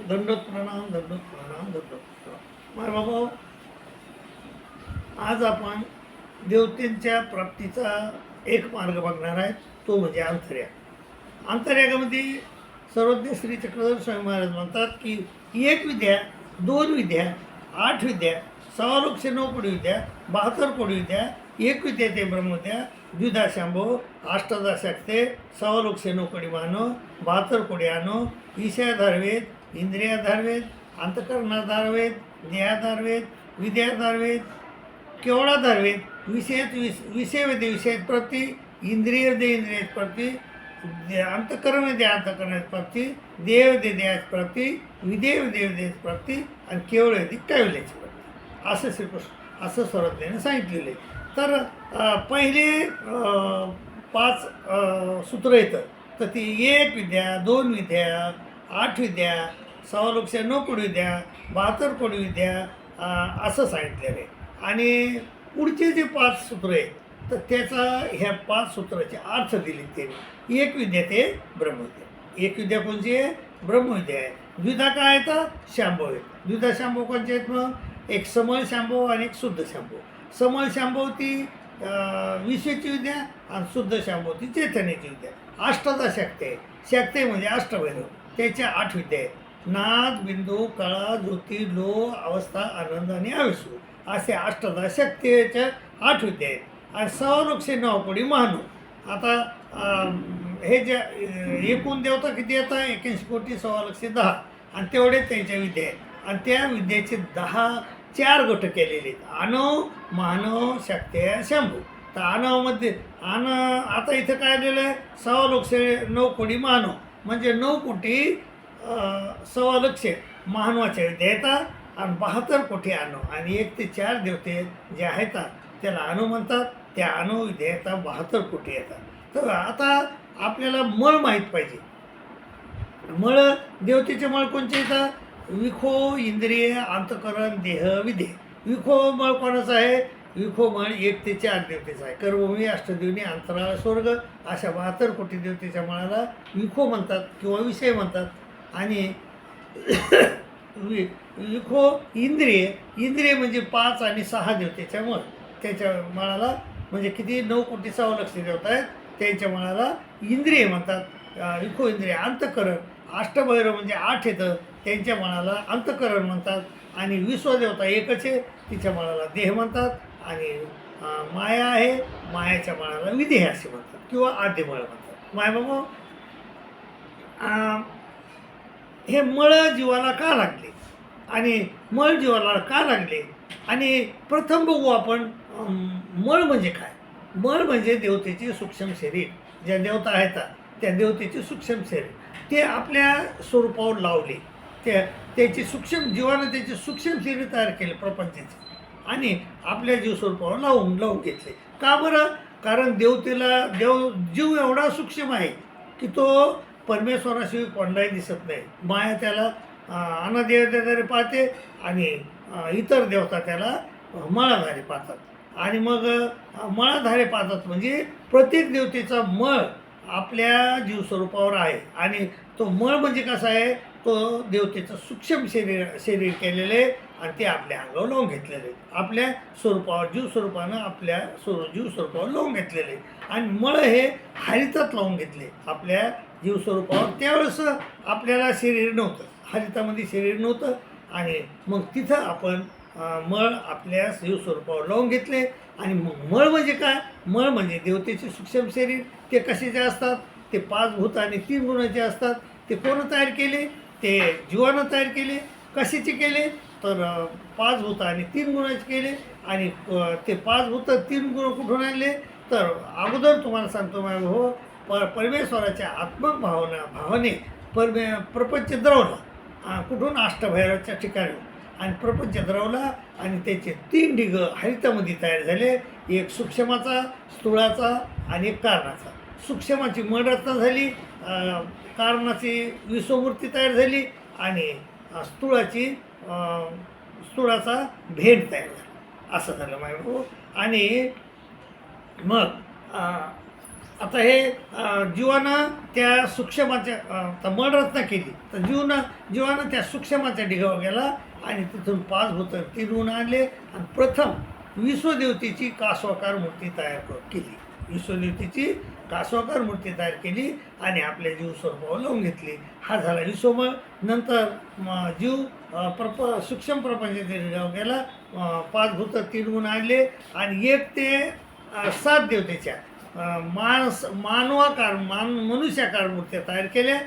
दंडोत प्रणाम, दंडोत प्रणाम, दंडोत प्रणाम. माय बाबा, आज आपण देवतेंच्या प्राप्तीचा एक मार्ग बघणार आहे, तो म्हणजे अंतर्याग. अंतर्यागामध्ये सर्वज्ञ श्री चक्रधर स्वामी महाराज म्हणतात की एक विद्या, दोन विद्या, 8 विद्या, 6,9 कोटी विद्या, 72 कोटी विद्या, एक विद्या ते ब्रह्मविद्या, द्विधा शांभो, अष्टदा शक्ते, 6,9 कोटी मानो, 72 कोटी आनो, ईशाधार वेद, इंद्रियाधार वेद, अंतकरणाधार वेद, देहाधार वेद, विद्याधार वेद, केवळाधार वेद, विषय वेदे विषय प्रती, इंद्रिय दे इंद्रिय प्रती, अंतकरण दे अंतकरण प्रती, देव दे देहाच प्रती, विदेव देव देह प्रती आणि केवळ दे कैवल्याची प्रती, असं श्रीकृष्ण असं सर्वज्ञाने सांगितलेलं आहे. तर पहिले 5 सूत्र येतं, तर ती एक विद्या, 2 विद्या, 8 विद्या, 6,9 कोटी विद्या, 72 कोटी विद्या, असं सांगितलेलं आहे. आणि पुढचे जे 5 सूत्र आहेत, तर त्याचा ह्या 5 सूत्राचे अर्थ दिले त्यांनी. एक विद्या ते ब्रह्मविद्या. एक विद्या कोणची आहे? ब्रह्मविद्या आहे. द्विधा काय आहे? तर शांभव आहे. द्विधा शांभव कोणचे आहेत? मग एक समळ शांभव आणि एक शुद्ध शांभव. समळ शांभव ती विश्वेची विद्या आणि शुद्ध शांभव ती चैतन्याची विद्या. अष्टदा शक्ती आहे. शक्ती म्हणजे अष्टभैरव, त्याच्या 8 विद्या आहेत. नाद, बिंदू, कळा, ज्योती, लो, अवस्था, आनंद आणि आविष्य, असे अष्टदा शक्तीच्या 8 विद्या आहेत. आणि 6,9 कोटी महानू. आता हे जे एकूण देवता किती येतात? 81 कोटी 6,10,00,000 आणि तेवढे त्यांच्या विद्या आहेत. आणि त्या विद्येचे 4 गट केलेले आहेत: आणव, मानव, शक्त्या, शंभू. तर आणवमध्ये आता इथं काय आलेलं आहे? 6,9 कोटी मानव, म्हणजे 9 कोटी 6,00,000 मानवाच्या विद्या येतात आणि 72 कोटी आणव. आणि 1 ते 4 देवते जे आहेत त्याला अणु म्हणतात. त्या अणु विद्या येतात 72 कोटी येतात. तर आता आपल्याला मळ माहीत पाहिजे. मळ, देवतेचे मळ कोणते येतात? विखो, इंद्रिय, अंतकरण, देह, विधे. विखो मळ कोणाचा आहे? विखो मळ 1 ते 4 देवतेचा आहे. कर्मभूमी, अष्टदेवनी, अंतराळ, स्वर्ग अशा 72 कोटी देवतेच्या मळाला विखो म्हणतात किंवा विषय म्हणतात. आणि विखो इंद्रिय म्हणजे 5 आणि 6 देवतेच्या मळ, त्याच्या मळाला म्हणजे किती? 9 कोटी 6,00,000 देवता आहेत, त्यांच्या मळाला इंद्रिय म्हणतात. विखो इंद्रिय. अंतकरण, अष्टभैरव म्हणजे 8 येतं, त्यांच्या मळाला अंतकरण म्हणतात. आणि विश्वदेवता एकच आहे, तिच्या मळाला देह म्हणतात. आणि माया आहे, मायाच्या मळाला विदेह असे म्हणतात किंवा आद्यमळ म्हणतात. माय बाबा, हे मळ जीवाला का लागले आणि मळ जीवाला का लागले? आणि प्रथम बघू आपण मळ म्हणजे काय. मळ म्हणजे देवतेचे सूक्ष्म शरीर. ज्या देवता आहेत त्या देवतेचे सूक्ष्म शरीर ते आपल्या स्वरूपावर लावले. त्याची सूक्ष्म जीवानं त्याचे सूक्ष्म शरीर तयार केले प्रपंचाचे आणि आपल्या जीवस्वरूपावर लावून घेतले. का बरं? कारण देवतेला जीव एवढा सूक्ष्म आहे की तो परमेश्वराशिवाय कोणालाही दिसत नाही. माया त्याला अनदेवतेद्वारे पाहते आणि इतर देवता त्याला मळाधारे पाहतात. आणि मग मळाधारे पाहतात म्हणजे प्रत्येक देवतेचा मळ आपल्या जीवस्वरूपावर आहे. आणि तो मळ म्हणजे कसा आहे? तो देवतेचं सूक्ष्म शरीर केलेले आणि ते आपल्या अंगावर लावून घेतलेले, आपल्या स्वरूपावर जीवस्वरूपानं आपल्या जीवस्वरूपावर लावून घेतलेले. आणि मळ हे हरितात लावून घेतले आपल्या जीवस्वरूपावर. त्यावेळेस आपल्याला शरीर नव्हतं, हरितामध्ये शरीर नव्हतं. आणि मग तिथं आपण मळ आपल्या जीवस्वरूपावर लावून घेतले. आणि मग मळ म्हणजे काय? मळ म्हणजे देवतेचे सूक्ष्म शरीर. ते कशाचे असतात? ते 5 भूत आणि 3 गुणाचे असतात. ते कोण तयार केले? ते जीवानं तयार केले. कशाचे केले? तर 5 भूत आणि 3 गुणाचे केले. आणि ते 5 भूत 3 गुण कुठून आणले? तर अगोदर तुम्हाला सांगतो मॅम, हो, परमेश्वराच्या आत्मक भावने प्रपंच द्रवला. कुठून? अष्टभैरवाच्या ठिकाणी. आणि प्रपंच द्रवला आणि त्याचे 3 ढिग हरितामध्ये तयार झाले. एक सूक्ष्माचा, स्थूळाचा आणि एक कारणाचा. सूक्ष्माची मळरचना झाली, कारणाची विश्वमूर्ती तयार झाली आणि स्थूळाचा भेद तयार झाला. असं झालं माहिती. आणि मग आता हे जीवानं त्या सूक्ष्माच्या मळरत्न केली तर जीवानं त्या सूक्ष्माच्या ढिगावर गेला आणि तिथून 5 भूतं 3 गुण आणले आणि प्रथम विश्वदेवतेची कासवाकार मूर्ती तयार केली. विश्वदेवतेची कासवाकार मूर्ती तयार केली आणि आपल्या जीव स्वरूपावर लावून घेतली. हा झाला विश्वमळ. नंतर जीव सूक्ष्म प्रपंचाच्या ढिगावर गेला, 5 भूतं 3 गुण आणले आणि 1 ते 7 देवतेच्या मनुष्याकार मूर्त्या तयार केल्या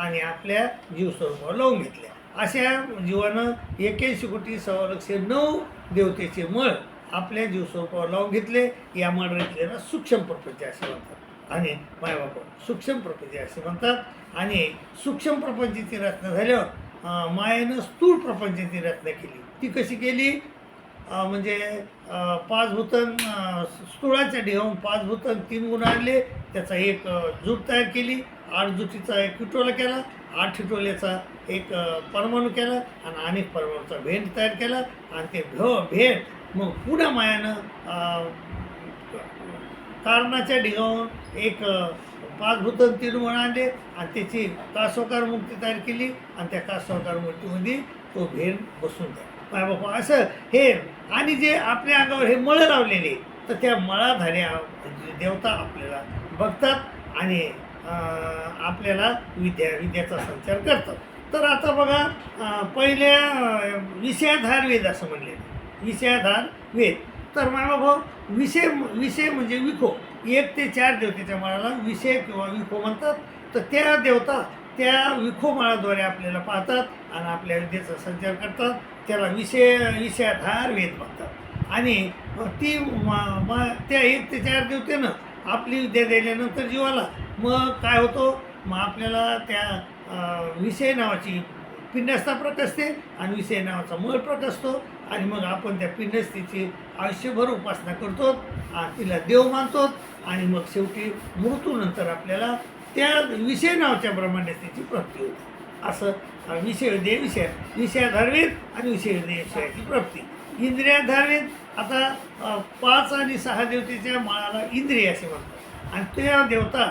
आणि आपल्या जीवस्वरूपावर लावून घेतल्या. अशा जीवानं 81 कोटी 9 देवतेचे मळ आपल्या जीवस्वरूपावर लावून घेतले. या मळ रचलेला सूक्ष्म प्रपंच असे म्हणतात आणि मायबाप सूक्ष्म प्रपंच असे म्हणतात. आणि सूक्ष्म प्रपंचाची रचना झाल्यावर मायेनं स्थूल प्रपंचाची रचना केली. ती कशी केली? म्हणजे 5 भूतं स्थूळाच्या ढिगावून 5 भूतं 3 गुण आणले, त्याचा एक जूट तयार केली, 8 जुटीचा एक ठिटोला केला, 8 ठिटोल्याचा एक परमाणू केला आणि अनेक परमाणूचा भेंड तयार केला आणि ते भेंड मग पुन्हा मायानं कारणाच्या ढिगावून एक 5 भूतं 3 गुण आणले आणि त्याची कासवाकार मूर्ती तयार केली आणि त्या कासवाकार मूर्तीमध्ये तो भेंड बसून द्या. बाबा असं हे आणि जे आपल्या अंगावर हे मळं लावलेले तर त्या मळाधाऱ्या देवता आपल्याला बघतात आणि आपल्याला विद्याचा संचार करतात. तर आता बघा पहिल्या विषयाधार वेद असं म्हणलेलं, विषयाधार वेद. तर मायबाभाऊ विषय म्हणजे विखो, 1 ते 4 देवतेच्या मळाला विषय किंवा विखो म्हणतात. तर त्या देवता त्या विखोमाळाद्वारे आपल्याला पाहतात आणि आपल्या विद्येचा संचार करतात. त्याला विषयाधार वेद म्हणतात. आणि ती त्या 1 ते 4 देवतेनं आपली विद्या दिल्यानंतर जीवाला मग काय होतो? मग आपल्याला त्या विषय नावाची पिंडस्था प्रकसते आणि विषय नावाचा मळ प्रकसतो आणि मग आपण त्या पिंडस्थेची आयुष्यभर उपासना करतो, तिला देव मानतो आणि मग शेवटी मृत्यूनंतर आपल्याला त्या विषय नावाच्या ब्रह्मांडस्थेची प्राप्ती होते. असं विषयाधारवेद आणि विषयाची प्राप्ती. इंद्रियाधारवेद आता 5 आणि 6 देवतेच्या माळाला इंद्रिय असे म्हणतात आणि त्या देवता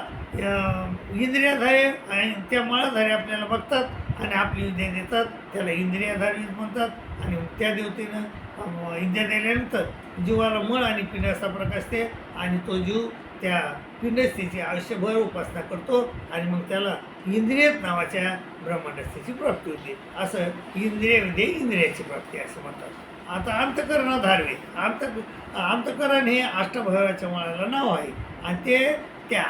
इंद्रियाधारे आणि त्या माळाधारे आपल्याला बघतात आणि आपली विद्या देतात, त्याला इंद्रियाधारवेद म्हणतात. आणि त्या देवतेनं विद्या दिल्यानंतर जीवाला मळ आणि पिंडस्था प्रकाशते आणि तो जीव त्या पिंडस्थेची आयुष्यभर उपासना करतो आणि मग त्याला इंद्रिय नावाच्या ब्रह्मांडस्थेची प्राप्ती होते. असं इंद्रियाची प्राप्ती असं म्हणतात. आता अंतःकरणाधारवेद, अंतःकरण हे अष्टभैरवाच्या मळाला नाव आहे आणि ते त्या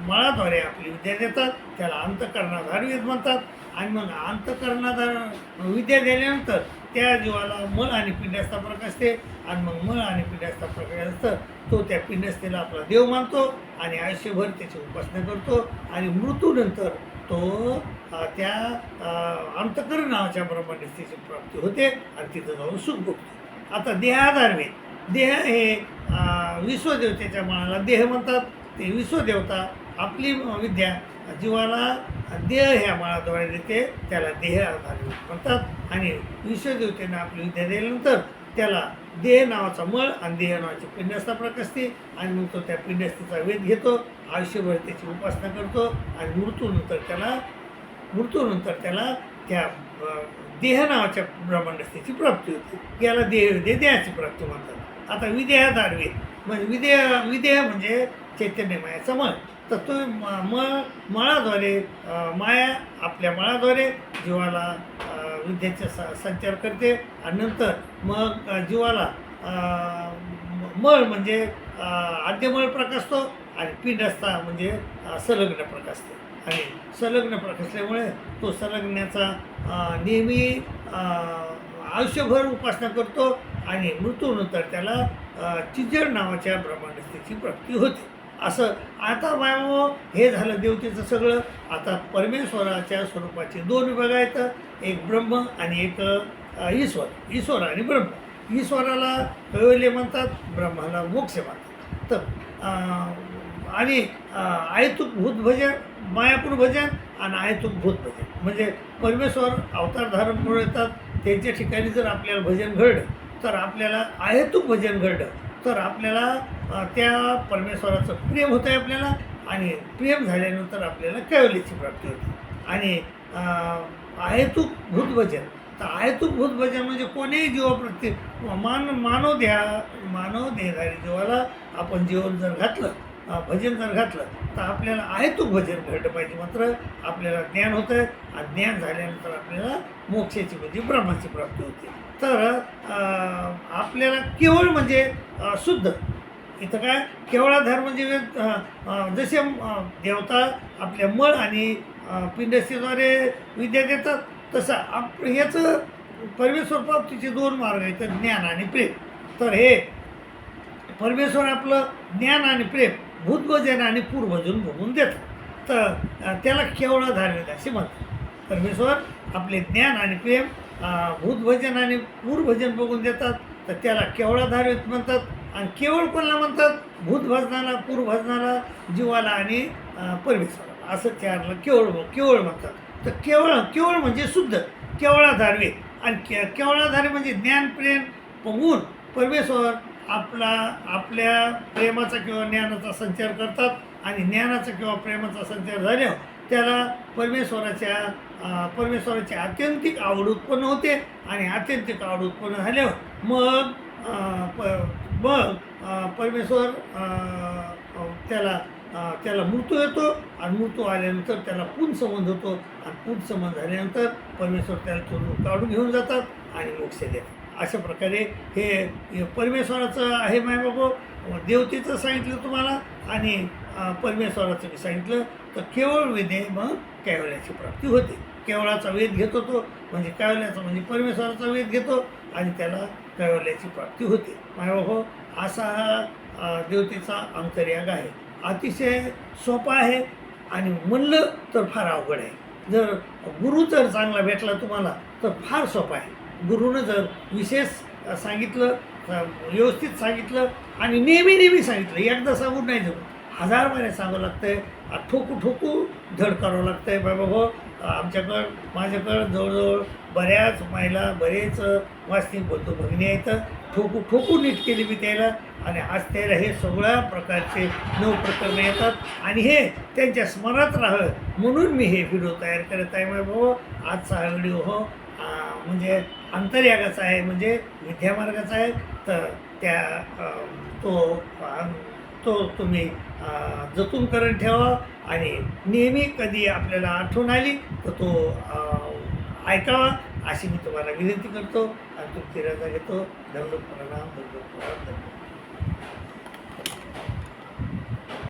मळाद्वारे आपली विद्या देतात, त्याला अंतःकरणाधारवेद म्हणतात. आणि मग अंतःकरणाधार विद्या दिल्यानंतर त्या जीवाला मळ आणि पिंडस्था प्रकाशते आणि मग मळ आणि पिंडस्था प्रकाशतं तो त्या पिंडस्थेला आपला देव मानतो आणि आयुष्यभर त्याची उपासना करतो आणि मृत्यूनंतर तो त्या अंतःकरण नावाच्या ब्रह्मांडस्थेची प्राप्ती होते आणि तिथं जाऊन सुख भोगतो. आता देहाधारवेद, देह हे विश्वदेवतेच्या मळाला देह म्हणतात. ते विश्वदेवता आपली विद्या जीवाला देह ह्या मळाद्वारे देते, त्याला देहाधारवेद म्हणतात. आणि विश्वदेवतेनं आपली विद्या दिल्यानंतर त्याला देह नावाचा मळ आणि देह नावाची पिंडस्था प्रकसते आणि मग तो त्या पिंडस्थेचा वेध घेतो, आयुष्यभर त्याची उपासना करतो आणि मृत्यूनंतर त्याला त्या देह नावाच्या ब्रह्मांडस्थेची प्राप्ती होते. याला देहाची प्राप्ती म्हणतात. आता विदेहाधारवेद म्हणजे विदेह म्हणजे चैतन्य मायाचा मळ. तर तो मळाद्वारे आपल्या मळाद्वारे जीवाला विद्येचा संचार करते आणि नंतर मग जीवाला मळ म्हणजे आद्यमळ प्रकाशतो आणि पिंडस्था म्हणजे संलग्न प्रकाशते आणि संलग्न प्रकाशल्यामुळे तो संलग्नाचा नेहमी आयुष्यभर उपासना करतो आणि मृत्यूनंतर त्याला चिजड नावाच्या ब्रह्मांडस्थेची प्राप्ती होते. असं आता हे झालं देवतेचं सगळं. आता परमेश्वराच्या स्वरूपाचे 2 विभाग आहेत, एक ब्रह्म आणि एक ईश्वर आणि ब्रह्म. ईश्वराला कैवल्य म्हणतात, ब्रह्माला मोक्ष म्हणतात. तर आणि आयतुक भूत भजन, मायापूर भजन आणि आयतुक भूत भजन म्हणजे परमेश्वर अवतार धारण करून येतात, त्यांच्या ठिकाणी जर आपल्याला भजन घडलं तर आपल्याला अहेतुक भजन घडलं तर आपल्याला त्या परमेश्वराचं प्रेम होतं आहे आपल्याला, आणि प्रेम झाल्यानंतर आपल्याला कैवल्याची प्राप्ती होते. आणि अहेतुक भूतभजन, तर अहेतुक भूतभजन म्हणजे कोणीही जीवाप्रती मानव देहधारी जीवाला आपण जीवन जर घातलं, भजन जर घातलं, तर आपल्याला अहेतुक भजन घडलं पाहिजे. मात्र आपल्याला ज्ञान होतं आहे, आणि ज्ञान झाल्यानंतर आपल्याला मोक्षाची म्हणजे ब्रह्माची प्राप्ती होते. तर आपल्याला केवळ म्हणजे शुद्ध, इथं काय केवळाधार म्हणजे जसे देवता आपल्या मळ आणि पिंडस्थेद्वारे विद्या देतात, तसं ह्याचं परमेश्वर प्राप्तीचे दोन मार्ग आहेत, ज्ञान आणि प्रेम. तर हे परमेश्वर आपलं ज्ञान आणि प्रेम भूतभजन आणि पूर्वभजन बघून देतात, तर त्याला केवळाधार वेद असे म्हणतात. परमेश्वर आपले ज्ञान आणि प्रेम भूतभजन आणि पूर्वभजन बघून देतात, तर त्याला केवळाधार वेद म्हणतात. आणि केवळ कोणाला म्हणतात? भूतभजनाला, पूर्वभजनाला, जीवाला आणि परमेश्वराला, असं त्याला केवळ म्हणतात. तर केवळ म्हणजे शुद्ध, केवळाधार वेद. आणि केवळाधार म्हणजे ज्ञान प्रेम बघून परमेश्वर आपल्या प्रेमाचा किंवा ज्ञानाचा संचार करतात, आणि ज्ञानाचा किंवा प्रेमाचा संचार झाल्यावर त्याला परमेश्वराची आत्यंतिक आवड उत्पन्न होते, आणि आत्यंतिक आवड उत्पन्न झाल्यावर मग परमेश्वर त्याला मृत्यू येतो, आणि मृत्यू आल्यानंतर त्याला पुनसंबंध होतो, आणि पुनसंबंध झाल्यानंतर परमेश्वर त्याला थोडं काढून घेऊन जातात आणि मोक्ष देतात. अशा प्रकारे हे परमेश्वराचं आहे. बाबा देवतेचं सांगितलं तुम्हाला, आणि परमेश्वराचं बी सांगितलं. तर केवळ वेदे मग कैवल्याची प्राप्ती होते. केवळाचा वेद घेतो तो, म्हणजे कैवल्याचा म्हणजे परमेश्वराचा वेद घेतो, आणि त्याला कैवल्याची प्राप्ती होते. बाबा असा हा देवतेचा अंतर्याग आहे. अतिशय सोपा आहे, आणि म्हणलं तर फार अवघड आहे. जर गुरु जर चांगला भेटला तुम्हाला तर फार सोपा आहे. गुरुनं जर विशेष सांगितलं, व्यवस्थित सांगितलं, आणि नेहमी सांगितलं, एकदा सांगून नाही जमत, 1000 महिने सांगावं लागतं आहे. ठोकू धड करावं लागतं आहे. बाबा माझ्याकडं जवळजवळ बऱ्याच महिला, बरेच वास्तविक बोलतो भगिनी आहेत, ठोकू नीट केली मी त्याला, आणि आज त्याला हे सगळ्या प्रकारचे 9 प्रकरणं येतात, आणि हे त्यांच्या स्मरणात राहावं म्हणून मी हे व्हिडिओ तयार करत आहे. बाबा आजचा हा व्हिडिओ म्हणजे अंतर्यागाचा आहे, म्हणजे विद्यामार्गाचा आहे. तर तो तुम्ही जतून करून ठेवा, आणि नेहमी कधी आपल्याला आठवण आली तर तो ऐकावा, अशी मी तुम्हाला विनंती करतो, आणि तुमची रजा घेतो. दंडोत प्रणाम.